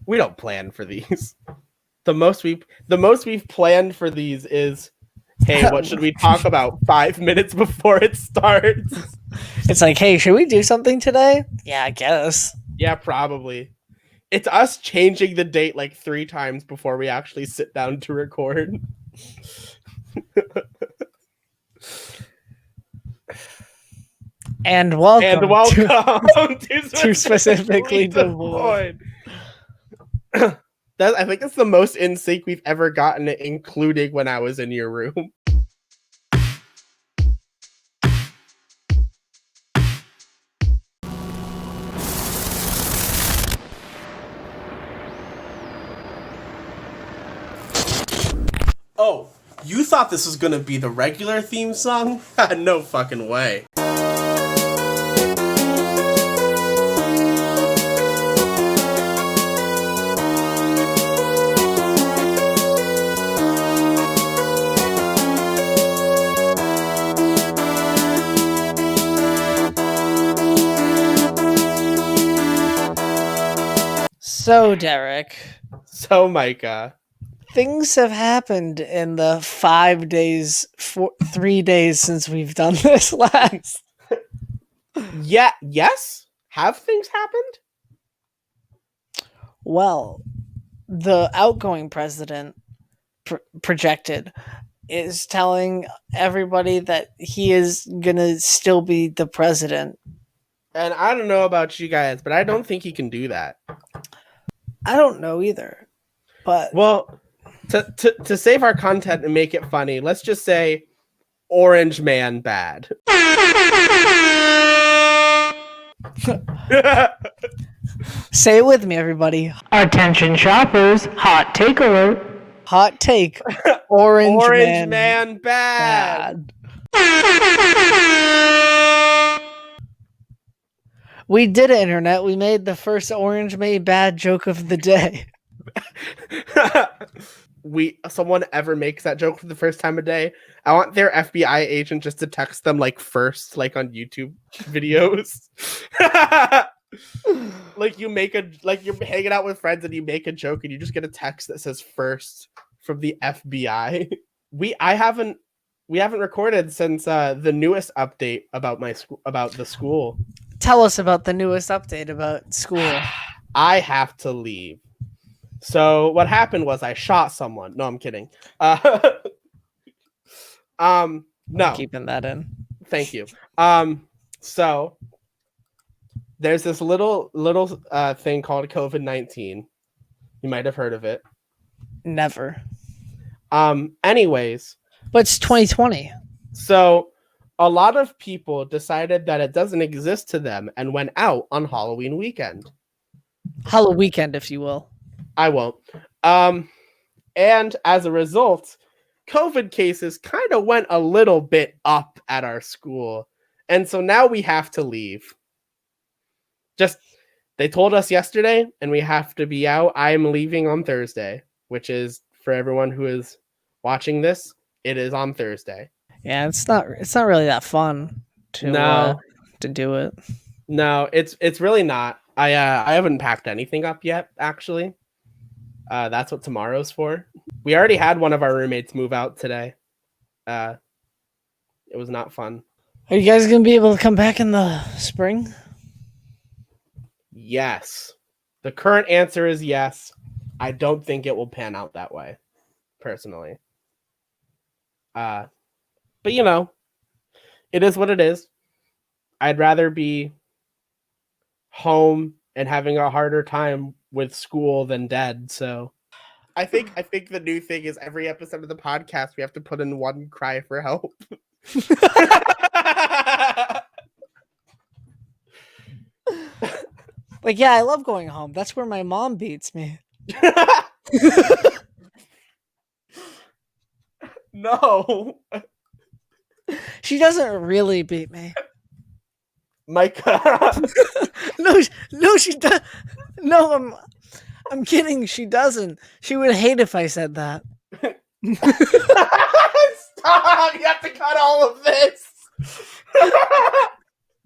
We don't plan for these. The most we've planned for these is, hey, what should we talk about 5 minutes before it starts? It's like, hey, should we do something today? Yeah, I guess. Yeah, probably. It's us changing the date like 3 times before we actually sit down to record. And welcome, to specifically Devoid. I think that's the most in sync we've ever gotten, including when I was in your room. Oh, you thought this was gonna be the regular theme song? No fucking way. So, Derek. So, Micah. Things have happened in the 3 days since we've done this last. Yeah, yes? Have things happened? Well, the outgoing president projected is telling everybody that he is gonna still be the president. And I don't know about you guys, but I don't think he can do that. I don't know either. But well, to save our content and make it funny, let's just say Orange Man bad. Say it with me, everybody. Attention shoppers, hot take alert. Hot take. Orange Man bad. We did it, internet. We made the first Orange Man bad joke of the day. Someone ever makes that joke for the first time a day, I want their FBI agent just to text them like first, like on YouTube videos. Like you're hanging out with friends and you make a joke and you just get a text that says first from the FBI. We haven't recorded since the newest update about the school. Tell us about the newest update about school. I have to leave. So what happened was I shot someone. No, I'm kidding. No. Keeping that in. Thank you. So there's this little thing called COVID-19. You might have heard of it. Never. Anyways. But it's 2020. So a lot of people decided that it doesn't exist to them and went out on Halloween weekend. Halloween weekend, if you will. I won't. And as a result, COVID cases kind of went a little bit up at our school. And so now we have to leave. They told us yesterday and we have to be out. I'm leaving on Thursday, which is, for everyone who is watching this, it is on Thursday. Yeah, it's not really that fun to do it. No, it's really not. I haven't packed anything up yet, actually. That's what tomorrow's for. We already had one of our roommates move out today. It was not fun. Are you guys going to be able to come back in the spring? Yes. The current answer is yes. I don't think it will pan out that way, personally. But it is what it is. I'd rather be home and having a harder time with school than dead. So I think the new thing is every episode of the podcast we have to put in one cry for help. Like, yeah, I love going home. That's where my mom beats me. No. She doesn't really beat me. Micah. No, she does. No, I'm kidding. She doesn't. She would hate if I said that. Stop! You have to cut all of this.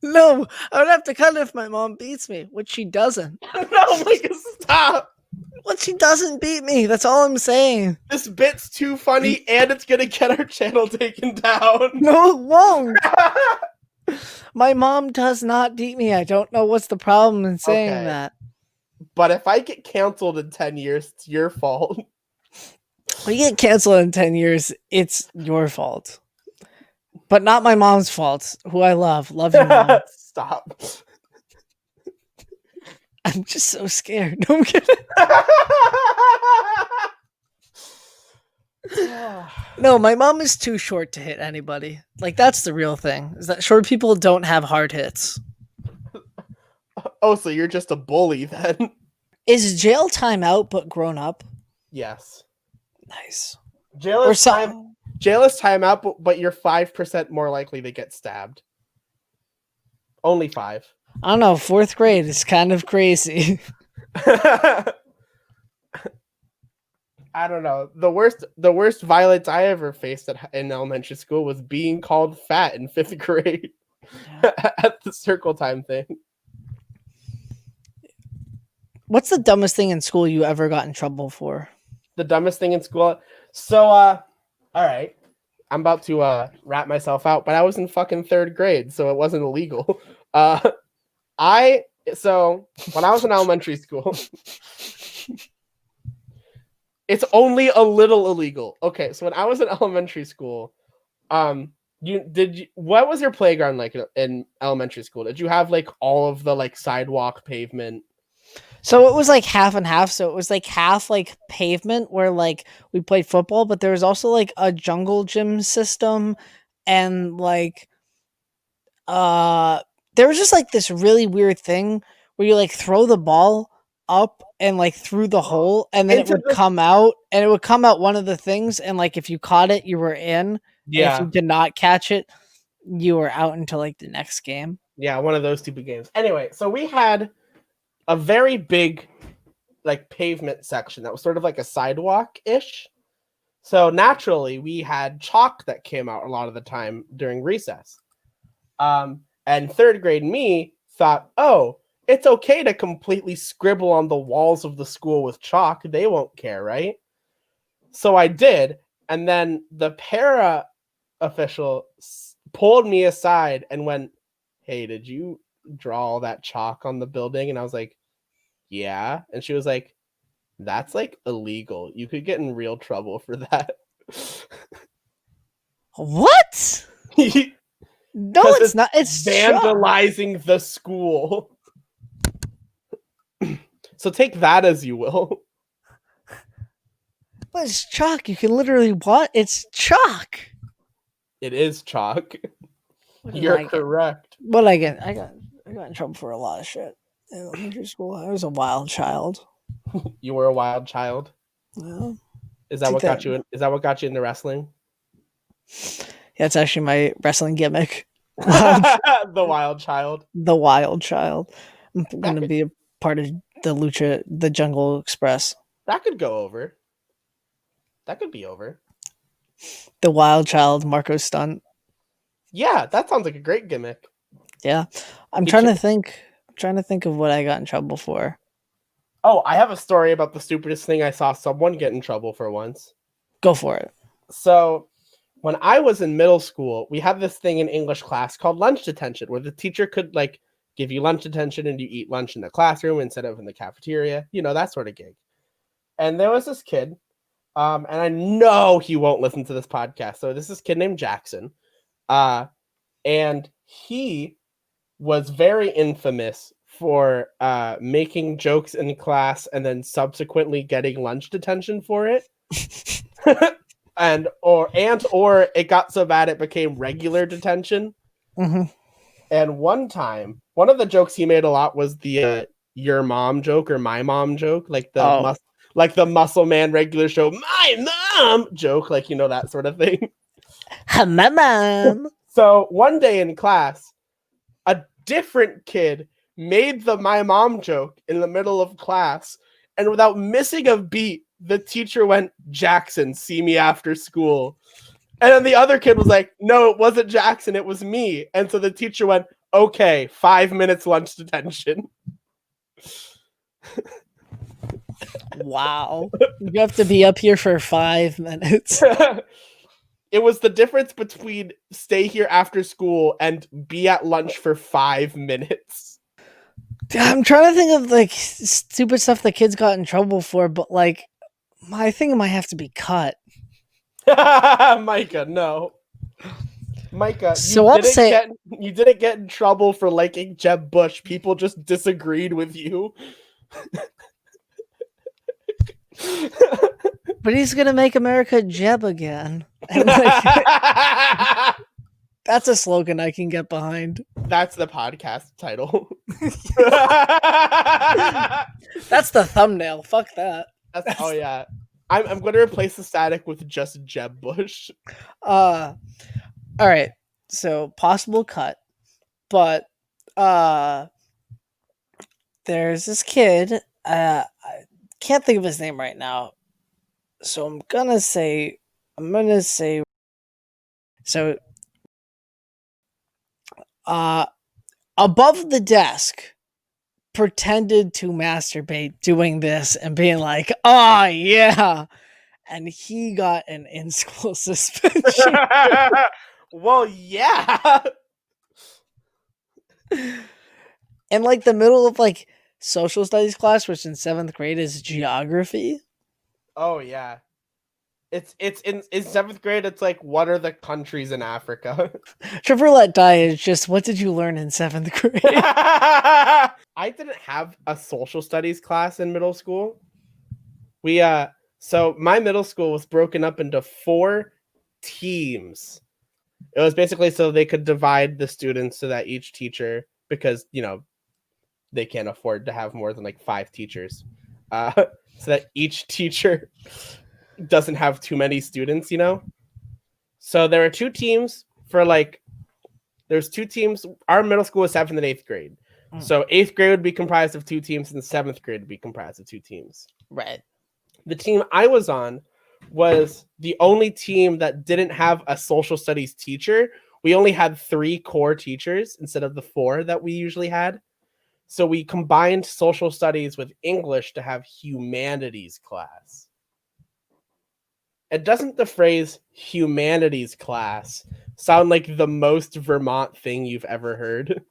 No, I would have to cut it if my mom beats me, which she doesn't. No, Micah, stop. What? She doesn't beat me. That's all I'm saying. This bit's too funny, and it's gonna get our channel taken down. No, it won't. My mom does not beat me. I don't know what's the problem in saying Okay. that. But if I get canceled in 10 years, it's your fault. When you get canceled in 10 years, it's your fault. But not my mom's fault, who I love. Love you, Mom. Stop. I'm just so scared. No, I'm kidding. No, my mom is too short to hit anybody. Like, that's the real thing, is that short people don't have hard hits. Oh, so you're just a bully then? Is jail time out but grown up? Yes. Nice. Jail Or is time out, but you're 5% more likely to get stabbed. Only 5. I don't know, 4th grade is kind of crazy. I don't know. The worst violence I ever faced in elementary school was being called fat in 5th grade at the circle time thing. What's the dumbest thing in school you ever got in trouble for? The dumbest thing in school. So, all right. I'm about to wrap myself out, but I was in fucking 3rd grade, so it wasn't illegal. So when I was in elementary school, it's only a little illegal. Okay, so when I was in elementary school, what was your playground like in elementary school? Did you have like all of the like sidewalk pavement? So it was like half and half. So it was like half like pavement where like we played football, but there was also like a jungle gym system, and like there was just like this really weird thing where you like throw the ball up and like through the hole, and then it would come out, and it would come out one of the things, and like if you caught it, you were in. Yeah. If you did not catch it, you were out until like the next game. Yeah, one of those stupid games. Anyway, so we had a very big like pavement section that was sort of like a sidewalk-ish. So naturally, we had chalk that came out a lot of the time during recess. And 3rd grade me thought, oh, it's okay to completely scribble on the walls of the school with chalk. They won't care, right? So I did. And then the para official pulled me aside and went, hey, did you draw all that chalk on the building? And I was like, yeah. And she was like, that's like illegal. You could get in real trouble for that. What? No, it's not. It's vandalizing chalk. The school. So take that as you will. But it's chalk. You can literally what? It's chalk. It is chalk. You're correct. What I get? I got in trouble for a lot of shit in elementary school. I was a wild child. You were a wild child. Yeah. Is that what got you? Is that what got you into wrestling? Yeah, it's actually my wrestling gimmick. The wild child. The wild child. I'm going to be a part of the Jungle Express. That could go over. That could be over. The wild child, Marco Stunt. Yeah, that sounds like a great gimmick. Yeah. I'm trying to think of what I got in trouble for. Oh, I have a story about the stupidest thing I saw someone get in trouble for once. Go for it. So, when I was in middle school, we had this thing in English class called lunch detention, where the teacher could like give you lunch detention and you eat lunch in the classroom instead of in the cafeteria, that sort of gig. And there was this kid, and I know he won't listen to this podcast. So this is kid named Jackson, and he was very infamous for making jokes in class and then subsequently getting lunch detention for it. or it got so bad it became regular detention. Mm-hmm. And one time, one of the jokes he made a lot was the your mom joke or my mom joke, like the Muscle Man regular show my mom joke, like that sort of thing. My mom. So one day in class, a different kid made the my mom joke in the middle of class, and without missing a beat, the teacher went, Jackson, see me after school. And then the other kid was like, no, it wasn't Jackson, it was me. And so the teacher went, okay, 5 minutes lunch detention. Wow. You have to be up here for 5 minutes. It was the difference between stay here after school and be at lunch for 5 minutes. I'm trying to think of like stupid stuff that kids got in trouble for, but like I think it might have to be cut. Micah, no. Micah, So I'll say you didn't get in trouble for liking Jeb Bush. People just disagreed with you. but he's gonna make America Jeb again. And like, that's a slogan I can get behind. That's the podcast title. That's the thumbnail. Fuck that. Oh yeah. I'm going to replace the static with just Jeb Bush. All right. So possible cut, but there's this kid. I can't think of his name right now, so I'm gonna say. So, above the desk, pretended to masturbate doing this and being like, "Oh yeah," and he got an in-school suspension. Well, yeah. In like the middle of like social studies class, which in 7th grade is geography. Oh yeah. It's in 7th grade. It's like, what are the countries in Africa? Trevor Let Die is just, what did you learn in 7th grade? I didn't have a social studies class in middle school. So my middle school was broken up into 4 teams. It was basically so they could divide the students so that each teacher, because they can't afford to have more than like 5 teachers, so that each teacher doesn't have too many students, So there are 2 teams there's 2 teams. Our middle school was 7th and 8th grade. So 8th grade would be comprised of 2 teams and 7th grade would be comprised of 2 teams. Right. The team I was on was the only team that didn't have a social studies teacher. We only had 3 core teachers instead of the 4 that we usually had. So we combined social studies with English to have humanities class. And doesn't the phrase humanities class sound like the most Vermont thing you've ever heard?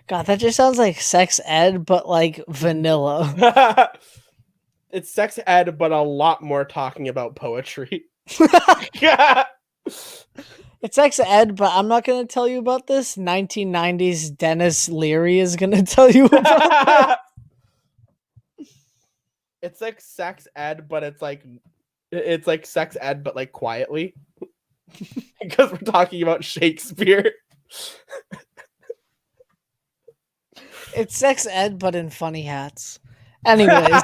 God, that just sounds like sex ed, but like vanilla. It's sex ed, but a lot more talking about poetry. It's sex ed, but I'm not going to tell you about this. 1990s Dennis Leary is going to tell you about this. It's like sex ed, but it's like sex ed, but like quietly. Because we're talking about Shakespeare. It's sex ed, but in funny hats. Anyways.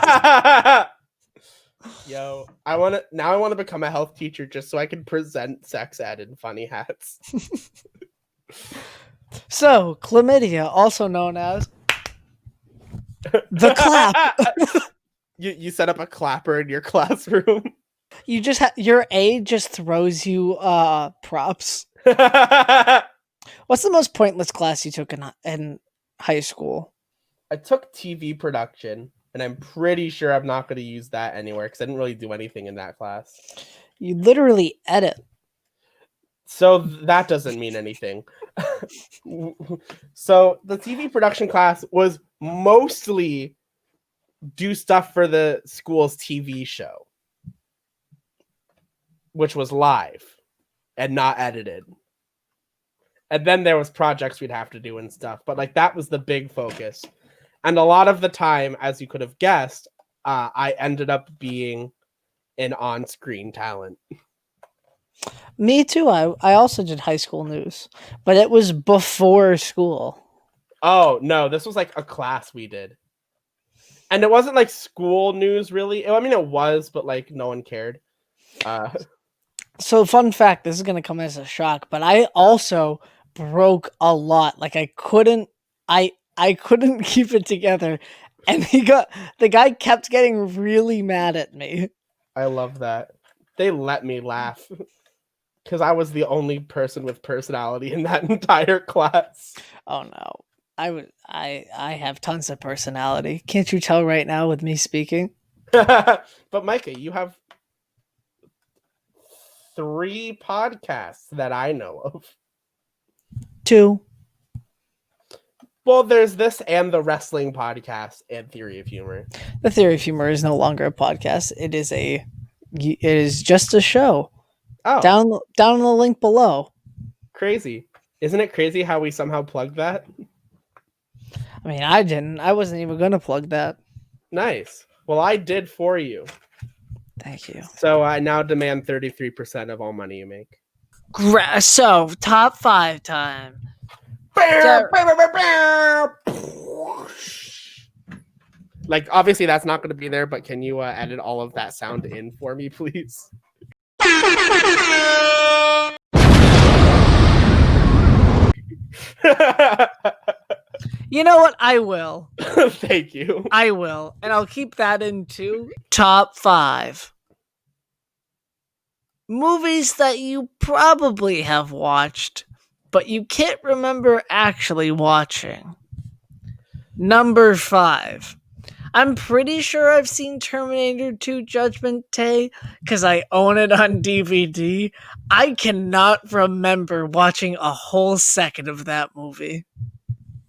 Yo, I want to become a health teacher just so I can present sex ed in funny hats. So, chlamydia, also known as the clap. You set up a clapper in your classroom. You just your aide just throws you props. What's the most pointless class you took in high school? I took TV production, and I'm pretty sure I'm not going to use that anywhere because I didn't really do anything in that class. You literally edit. So that doesn't mean anything. So the TV production class was mostly do stuff for the school's TV show, which was live and not edited. And then there was projects we'd have to do and stuff, but like that was the big focus. And a lot of the time, as you could have guessed, I ended up being an on-screen talent. Me too. I also did high school news, but it was before school. Oh, no, this was like a class we did. And it wasn't like school news, really. I mean, it was, but like no one cared. So, fun fact, this is going to come as a shock, but I also broke a lot. Like I couldn't keep it together. And the guy kept getting really mad at me. I love that. They let me laugh because I was the only person with personality in that entire class. Oh no. I have tons of personality. Can't you tell right now with me speaking? But Micah, you have 3 podcasts that I know of. 2. Well, there's this and the wrestling podcast and Theory of Humor. The Theory of Humor is no longer a podcast. It is just a show. Oh, Down in the link below. crazy. Isn't it crazy how we somehow plugged that? I mean, I didn't. I wasn't even going to plug that. Nice. Well, I did for you. Thank you. So I now demand 33% of all money you make. So, top 5 time. Like, obviously that's not going to be there, but can you edit all of that sound in for me, please? You know what? I will. Thank you. I will. And I'll keep that in too. Top 5 movies that you probably have watched, but you can't remember actually watching. Number 5. I'm pretty sure I've seen Terminator 2 Judgment Day because I own it on DVD. I cannot remember watching a whole second of that movie.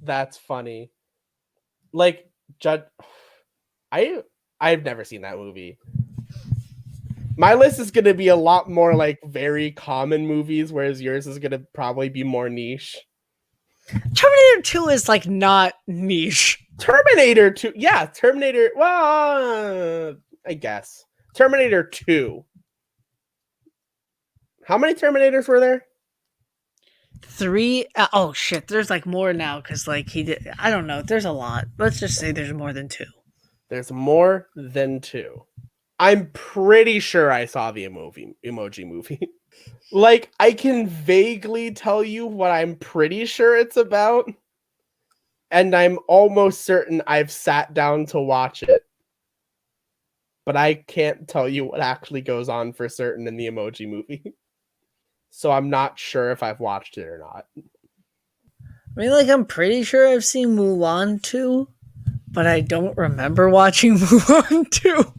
That's funny. Like, I've never seen that movie. My list is going to be a lot more like very common movies, whereas yours is going to probably be more niche. Terminator 2 is like not niche. Terminator 2. Yeah, Terminator. Well, I guess. Terminator 2. How many Terminators were there? 3. Oh shit, there's like more now because like he did. I don't know. There's a lot. Let's just say there's more than 2. There's more than 2. I'm pretty sure I saw the emoji movie. Like, I can vaguely tell you what I'm pretty sure it's about. And I'm almost certain I've sat down to watch it. But I can't tell you what actually goes on for certain in the emoji movie. So I'm not sure if I've watched it or not. I mean, like, I'm pretty sure I've seen Mulan 2, but I don't remember watching Mulan 2.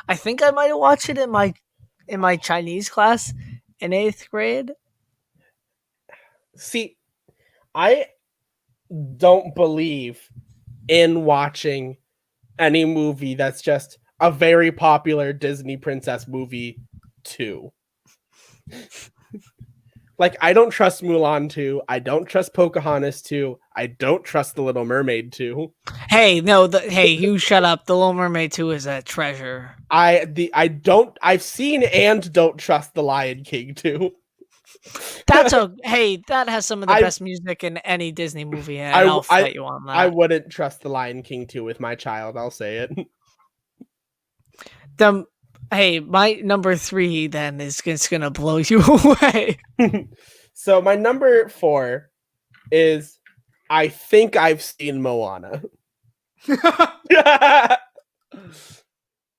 I think I might have watched it in my Chinese class in 8th grade. See, I don't believe in watching any movie that's just a very popular Disney princess movie 2. Like, I don't trust Mulan 2. I don't trust Pocahontas 2. I don't trust The Little Mermaid 2. Hey, no, hey, you shut up. The Little Mermaid 2 is a treasure. I've seen and don't trust The Lion King 2. Hey, that has some of the best music in any Disney movie, and I'll fight you on that. I wouldn't trust The Lion King 2 with my child, I'll say it. Hey, my number 3 then is gonna blow you away. So my number 4 is I think I've seen Moana.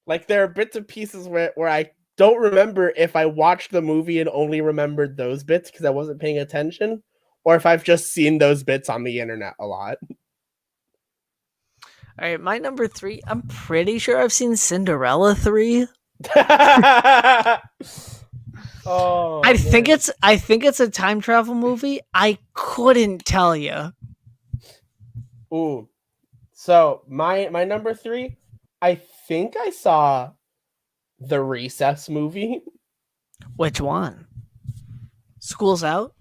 Like, there are bits and pieces where I don't remember if I watched the movie and only remembered those bits because I wasn't paying attention, or if I've just seen those bits on the internet a lot. All right, my number 3, I'm pretty sure I've seen Cinderella 3. Oh, I think it's a time travel movie. I couldn't tell you. Ooh. So my number 3, I think I saw the Recess movie. Which one? School's Out?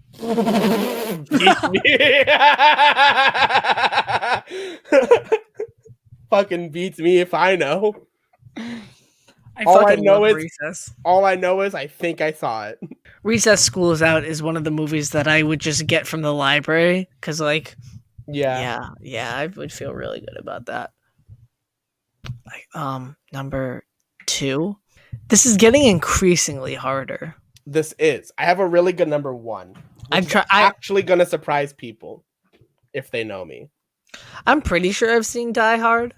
Fucking beats me if I know. All I know is I think I saw it. Recess School's Out is one of the movies that I would just get from the library because, like, yeah, I would feel really good about that. Like, number 2. This is getting increasingly harder. This is. I have a really good number 1. I'm actually gonna surprise people if they know me. I'm pretty sure I've seen Die Hard.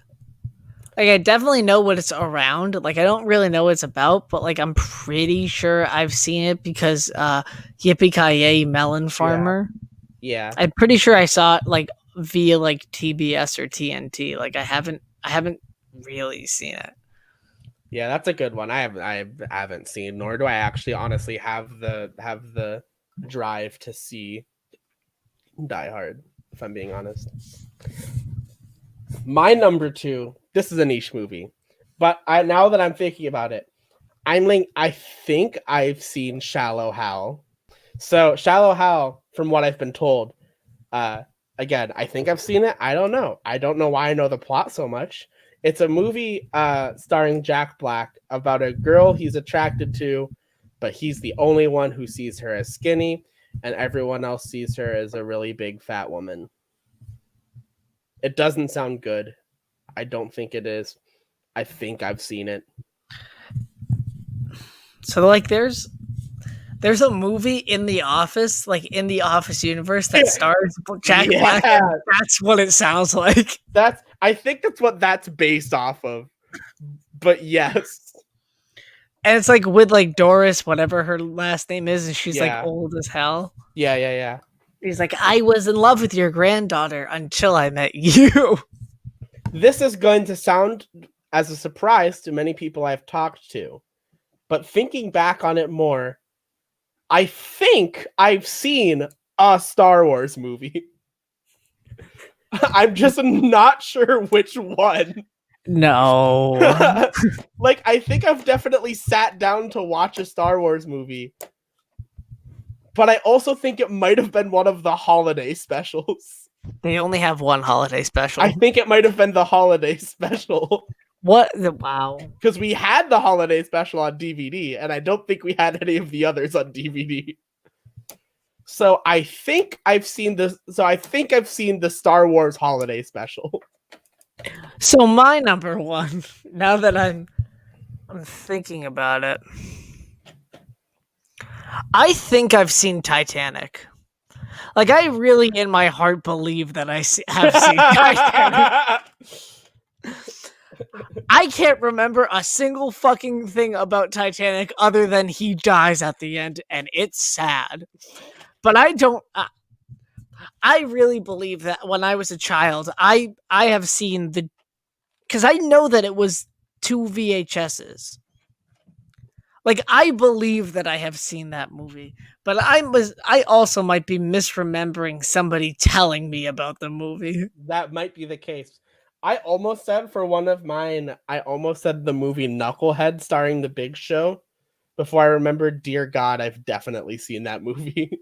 Like, I definitely know what it's around. Like, I don't really know what it's about, but, like, I'm pretty sure I've seen it because Yippee-Ki-Yay Melon Farmer. Yeah. I'm pretty sure I saw it, like, via, like, TBS or TNT. Like, I haven't really seen it. Yeah, that's a good one. I haven't seen, nor do I actually honestly have the drive to see Die Hard, if I'm being honest. My number 2, this is a niche movie, but now that I'm thinking about it, I think I've seen Shallow Hal. So Shallow Hal, from what I've been told, uh, again, I think I've seen it. I don't know. I don't know why I know the plot so much. It's a movie starring Jack Black about a girl he's attracted to, but he's the only one who sees her as skinny, and everyone else sees her as a really big fat woman. It doesn't sound good. I don't think it is. I think I've seen it. So like there's a movie in the Office, like in the Office universe that stars Jack Black. And that's what it sounds like. I think that's what that's based off of. But yes. And it's like with like Doris, whatever her last name is, and she's Yeah. like old as hell. Yeah. He's like, I was in love with your granddaughter until I met you. This is going to sound as a surprise to many people I've talked to. But thinking back on it more, I think I've seen a Star Wars movie. I'm just not sure which one. No. Like, I think I've definitely sat down to watch a Star Wars movie. But I also think it might have been one of the holiday specials. They only have one holiday special. I think it might have been the holiday special. What? Wow. Because we had the holiday special on DVD, and I don't think we had any of the others on DVD. So I think I've seen this. So I think I've seen the Star Wars holiday special. So my number one, now that I'm thinking about it, I think I've seen Titanic. Like, I really, in my heart, believe that I have seen Titanic. I can't remember a single fucking thing about Titanic other than he dies at the end, and it's sad. But I don't. I really believe that when I was a child, I have seen the, because I know that it was 2 VHSs. Like, I believe that I have seen that movie, but I also might be misremembering somebody telling me about the movie. That might be the case. I almost said for one of mine, I almost said the movie Knucklehead starring The Big Show before I remembered, dear God, I've definitely seen that movie.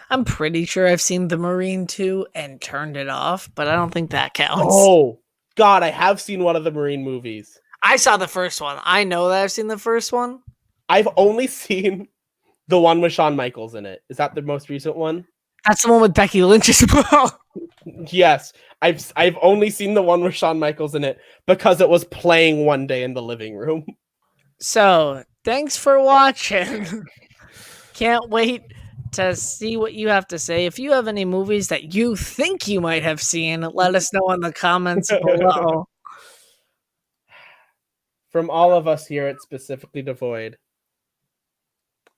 I'm pretty sure I've seen The Marine 2 and turned it off, but I don't think that counts. Oh, God, I have seen one of the Marine movies. I saw the first one. I know that I've seen the first one. I've only seen the one with Shawn Michaels in it. Is that the most recent one? That's the one with Becky Lynch as well. Yes, I've only seen the one with Shawn Michaels in it because it was playing one day in the living room. So, thanks for watching. Can't wait to see what you have to say. If you have any movies that you think you might have seen, let us know in the comments below. From all of us here at Specifically Devoid,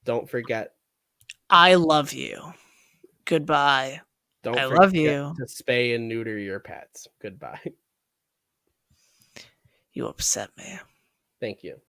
don't forget. I love you. Goodbye. Don't I forget love you. to spay and neuter your pets. Goodbye. You upset me. Thank you.